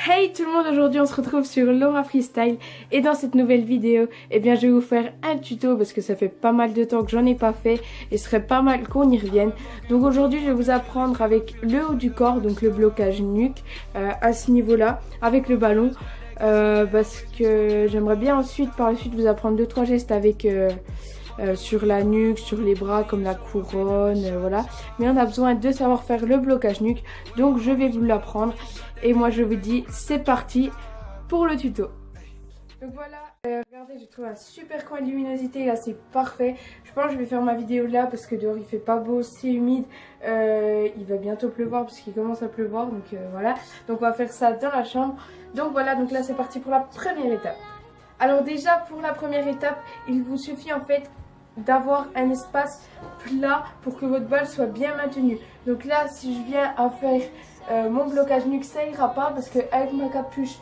Hey tout le monde, aujourd'hui on se retrouve sur Laura Freestyle et dans cette nouvelle vidéo, je vais vous faire un tuto parce que ça fait pas mal de temps que j'en ai pas fait et ce serait pas mal qu'on y revienne. Donc aujourd'hui je vais vous apprendre avec le haut du corps, donc le blocage nuque à ce niveau-là, avec le ballon parce que j'aimerais bien ensuite par la suite vous apprendre 2-3 gestes avec sur la nuque, sur les bras comme la couronne, voilà. Mais on a besoin de savoir faire le blocage nuque, donc je vais vous l'apprendre. Et moi je vous dis c'est parti pour le tuto. Donc voilà, regardez, j'ai trouvé un super coin de luminosité, là c'est parfait. Je pense que je vais faire ma vidéo là parce que dehors il fait pas beau, c'est humide. Il va bientôt pleuvoir parce qu'il commence à pleuvoir, donc voilà. Donc on va faire ça dans la chambre. Donc voilà, donc là c'est parti pour la première étape. Alors déjà pour la première étape, il vous suffit en fait d'avoir un espace plat pour que votre balle soit bien maintenue. Donc là si je viens à faire mon blocage nuque, ça ira pas parce que avec ma capuche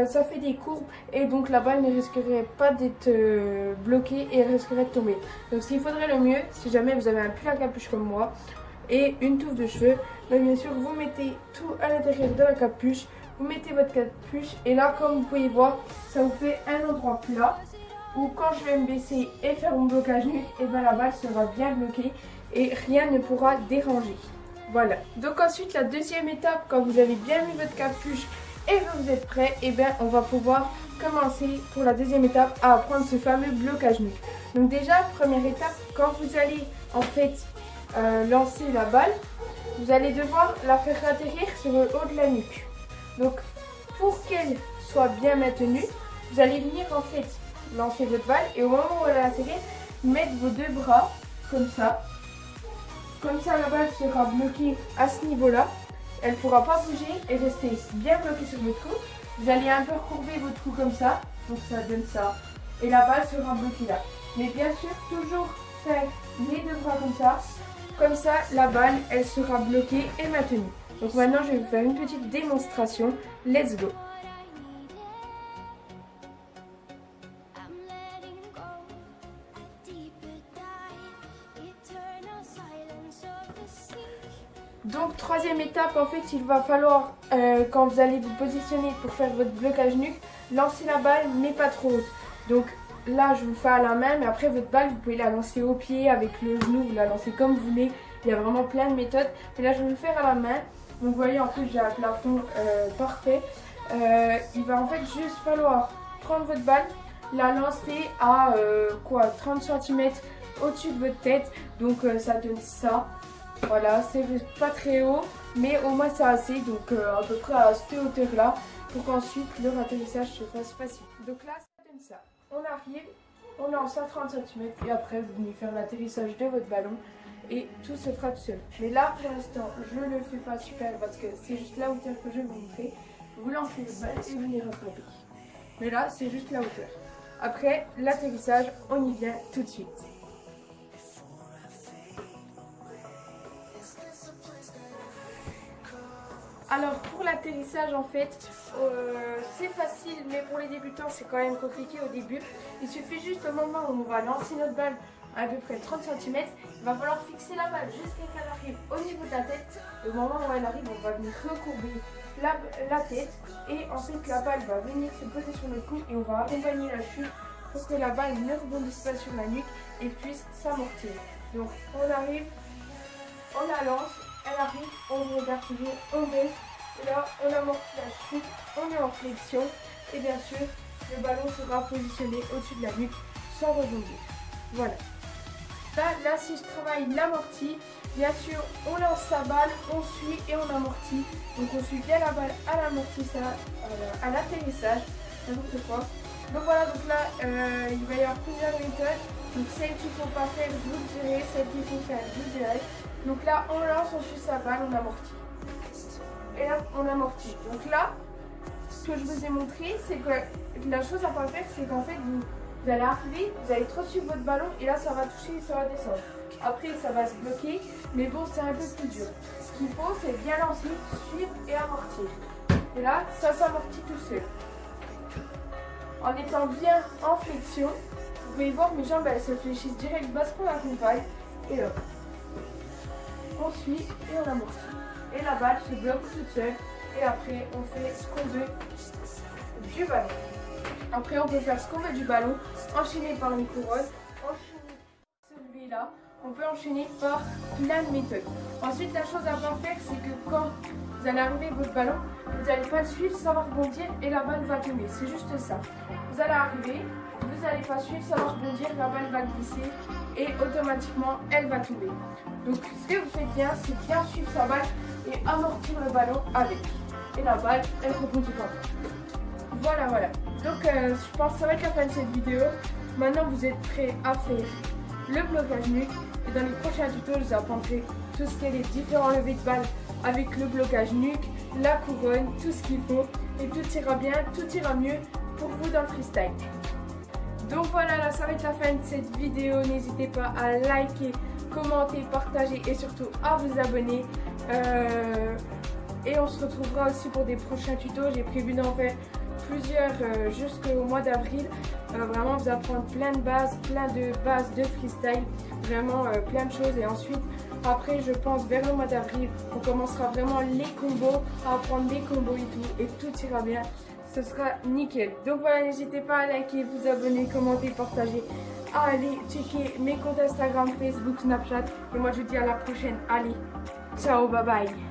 ça fait des courbes et donc la balle ne risquerait pas d'être bloquée et elle risquerait de tomber. Donc ce qu'il faudrait le mieux, si jamais vous avez un pull à capuche comme moi et une touffe de cheveux, donc bien sûr vous mettez tout à l'intérieur de la capuche, vous mettez votre capuche et là comme vous pouvez voir ça vous fait un endroit plat où quand je vais me baisser et faire mon blocage nuque, et ben la balle sera bien bloquée et rien ne pourra déranger. Voilà. Donc ensuite la deuxième étape, quand vous avez bien mis votre capuche et que vous êtes prêt, et bien on va pouvoir commencer pour la deuxième étape à apprendre ce fameux blocage nuque. Donc déjà première étape, quand vous allez en fait lancer la balle, vous allez devoir la faire atterrir sur le haut de la nuque. Donc pour qu'elle soit bien maintenue, vous allez venir en fait lancer votre balle et au moment où elle va atterrir, mettre vos deux bras comme ça. Comme ça la balle sera bloquée à ce niveau-là. Elle ne pourra pas bouger et rester bien bloquée sur votre cou. Vous allez un peu recourber votre cou comme ça. Donc ça donne ça. Et la balle sera bloquée là. Mais bien sûr, toujours faire les deux bras comme ça. Comme ça, la balle, elle sera bloquée et maintenue. Donc maintenant, je vais vous faire une petite démonstration. Let's go! Donc troisième étape, en fait il va falloir quand vous allez vous positionner pour faire votre blocage nuque, lancer la balle mais pas trop haute. Donc là je vous fais à la main, mais après votre balle vous pouvez la lancer au pied, avec le genou, vous la lancez comme vous voulez. Il y a vraiment plein de méthodes, mais là je vais le faire à la main. Donc vous voyez en plus j'ai un plafond parfait. Il va en fait juste falloir prendre votre balle, la lancer à 30 cm au-dessus de votre tête, donc ça donne ça. Voilà, c'est pas très haut, mais au moins c'est assez, donc à peu près à cette hauteur là, pour qu'ensuite le atterrissage se fasse facile. Donc là, ça donne ça. On arrive, on lance à 30 cm et après vous venez faire l'atterrissage de votre ballon et tout se fera tout seul. Mais là pour l'instant, je ne le fais pas super parce que c'est juste la hauteur que je vais vous montrer. Vous lancez votre balle et vous venez rattraper. Mais là, c'est juste la hauteur. Après l'atterrissage, on y vient tout de suite. Alors pour l'atterrissage en fait c'est facile, mais pour les débutants c'est quand même compliqué au début. Il suffit juste au moment où on va lancer notre balle à peu près 30 cm, il va falloir fixer la balle jusqu'à ce qu'elle arrive au niveau de la tête. Au moment où elle arrive, on va venir recourber la tête et ensuite la balle va venir se poser sur notre cou et on va accompagner la chute pour que la balle ne rebondisse pas sur la nuque et puisse s'amortir. Donc on arrive, on la lance. Elle arrive, on regarde toujours, on baisse, et là on amortit la chute, on est en flexion et bien sûr le ballon sera positionné au-dessus de la nuque sans rebondir. Voilà. Là si je travaille l'amorti, bien sûr on lance sa balle, on suit et on amortit. Donc on suit bien la balle à l'amortissage, à l'atterrissage, n'importe quoi. Donc voilà, donc là il va y avoir plusieurs méthodes. Donc celle qu'il ne faut pas faire, je vous le dirai, celle qu'il faut faire, je vous le dirai. Donc là, on lance, on suit sa balle, on amortit. Et là, on amortit. Donc là, ce que je vous ai montré, c'est que la chose à ne pas faire, c'est qu'en fait, vous allez arriver, vous allez trop suivre votre ballon et là, ça va toucher et ça va descendre. Après, ça va se bloquer, mais bon, c'est un peu plus dur. Ce qu'il faut, c'est bien lancer, suivre et amortir. Et là, ça s'amortit tout seul. En étant bien en flexion, vous pouvez voir mes jambes, elles se fléchissent direct parce qu'on accompagne. Et hop. On suit et on amortit. Et la balle se bloque toute seule Et après, on fait ce qu'on veut du ballon. Après, on peut faire ce qu'on veut du ballon, enchaîner par une couronne, enchaîner celui-là. On peut enchaîner par plein de méthodes. Ensuite, la chose à bien faire, c'est que quand vous allez arriver votre ballon, vous n'allez pas le suivre, ça va rebondir et la balle va tomber. C'est juste ça. Vous allez arriver, vous n'allez pas suivre, ça va rebondir, la balle va glisser et automatiquement, elle va tomber. Donc, ce que vous faites bien, c'est bien suivre sa balle et amortir le ballon avec. Et la balle, elle rebondit quand même. Voilà. Donc, je pense que ça va être la fin de cette vidéo. Maintenant, vous êtes prêts à faire le blocage nuque. Et dans les prochains tutos, je vous apprendrai tout ce qui est les différents levées de balles avec le blocage nuque, la couronne, tout ce qu'il faut. Et tout ira bien, tout ira mieux pour vous dans le freestyle. Donc voilà, là ça va être la fin de cette vidéo. N'hésitez pas à liker, commenter, partager et surtout à vous abonner. Et on se retrouvera aussi pour des prochains tutos. J'ai prévu d'en faire plusieurs jusqu'au mois d'avril. Vraiment vous apprendre plein de bases de freestyle. Vraiment plein de choses. Et ensuite, après je pense vers le mois d'avril, on commencera vraiment les combos, à apprendre les combos et tout ira bien. Ce sera nickel. Donc voilà, n'hésitez pas à liker, vous abonner, commenter, partager, à aller checker mes comptes Instagram, Facebook, Snapchat. Et moi je vous dis à la prochaine. Allez, ciao, bye bye.